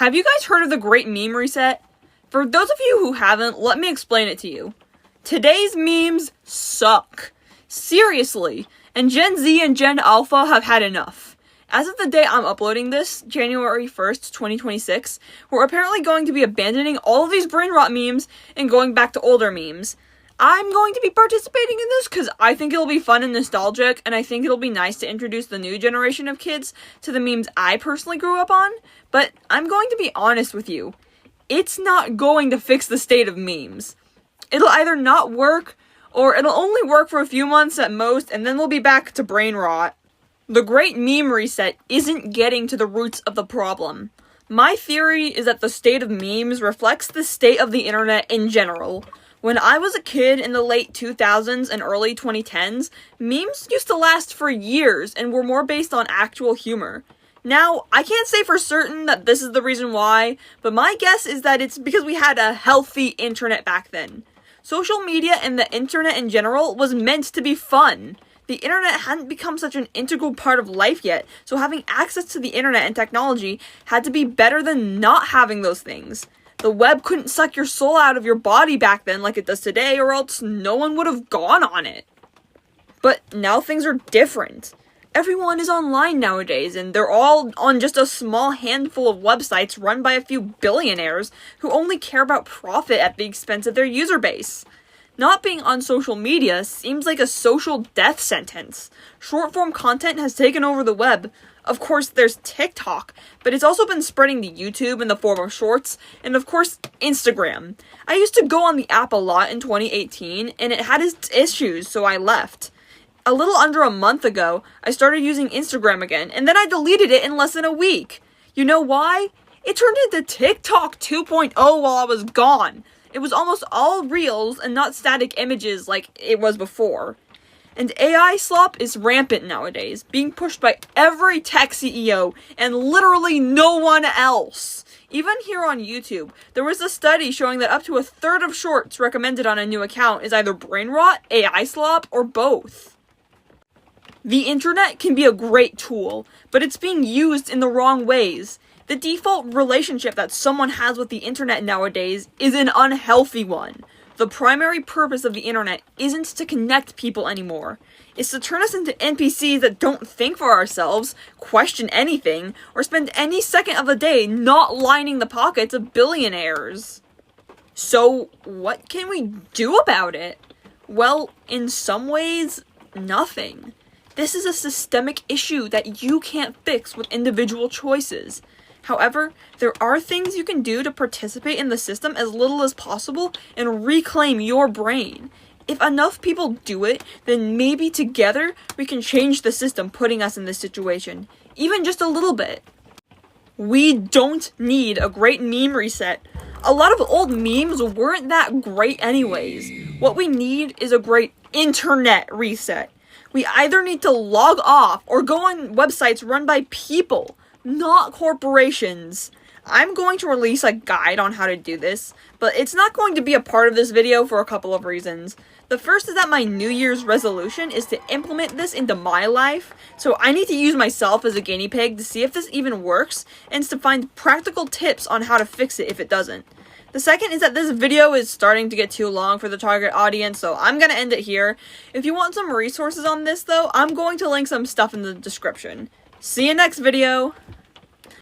Have you guys heard of the Great Meme Reset? For those of you who haven't, let me explain it to you. Today's memes suck. Seriously. And Gen Z and Gen Alpha have had enough. As of the day I'm uploading this, January 1st, 2026, we're apparently going to be abandoning all of these brain rot memes and going back to older memes. I'm going to be participating in this because I think it'll be fun and nostalgic, and I think it'll be nice to introduce the new generation of kids to the memes I personally grew up on, but I'm going to be honest with you. It's not going to fix the state of memes. It'll either not work, or it'll only work for a few months at most, and then we'll be back to brain rot. The Great Meme Reset isn't getting to the roots of the problem. My theory is that the state of memes reflects the state of the internet in general. When I was a kid in the late 2000s and early 2010s, memes used to last for years and were more based on actual humor. Now, I can't say for certain that this is the reason why, but my guess is that it's because we had a healthy internet back then. Social media and the internet in general was meant to be fun. The internet hadn't become such an integral part of life yet, so having access to the internet and technology had to be better than not having those things. The web couldn't suck your soul out of your body back then like it does today, or else no one would have gone on it. But now things are different. Everyone is online nowadays, and they're all on just a small handful of websites run by a few billionaires who only care about profit at the expense of their user base. Not being on social media seems like a social death sentence. Short-form content has taken over the web. Of course, there's TikTok, but it's also been spreading to YouTube in the form of shorts, and of course, Instagram. I used to go on the app a lot in 2018, and it had its issues, so I left. A little under a month ago, I started using Instagram again, and then I deleted it in less than a week. You know why? It turned into TikTok 2.0 while I was gone. It was almost all reels and not static images like it was before. And AI slop is rampant nowadays, being pushed by every tech CEO and literally no one else. Even here on YouTube, there was a study showing that up to a third of shorts recommended on a new account is either brain rot, AI slop, or both. The internet can be a great tool, but it's being used in the wrong ways. The default relationship that someone has with the internet nowadays is an unhealthy one. The primary purpose of the internet isn't to connect people anymore. It's to turn us into NPCs that don't think for ourselves, question anything, or spend any second of the day not lining the pockets of billionaires. So, what can we do about it? Well, in some ways, nothing. This is a systemic issue that you can't fix with individual choices. However, there are things you can do to participate in the system as little as possible and reclaim your brain. If enough people do it, then maybe together we can change the system putting us in this situation, even just a little bit. We don't need a great meme reset. A lot of old memes weren't that great anyways. What we need is a great internet reset. We either need to log off or go on websites run by people, not corporations. I'm going to release a guide on how to do this, but it's not going to be a part of this video for a couple of reasons. The first is that my New Year's resolution is to implement this into my life, so I need to use myself as a guinea pig to see if this even works, and to find practical tips on how to fix it if it doesn't. The second is that this video is starting to get too long for the target audience, so I'm going to end it here. If you want some resources on this though, I'm going to link some stuff in the description. See you next video!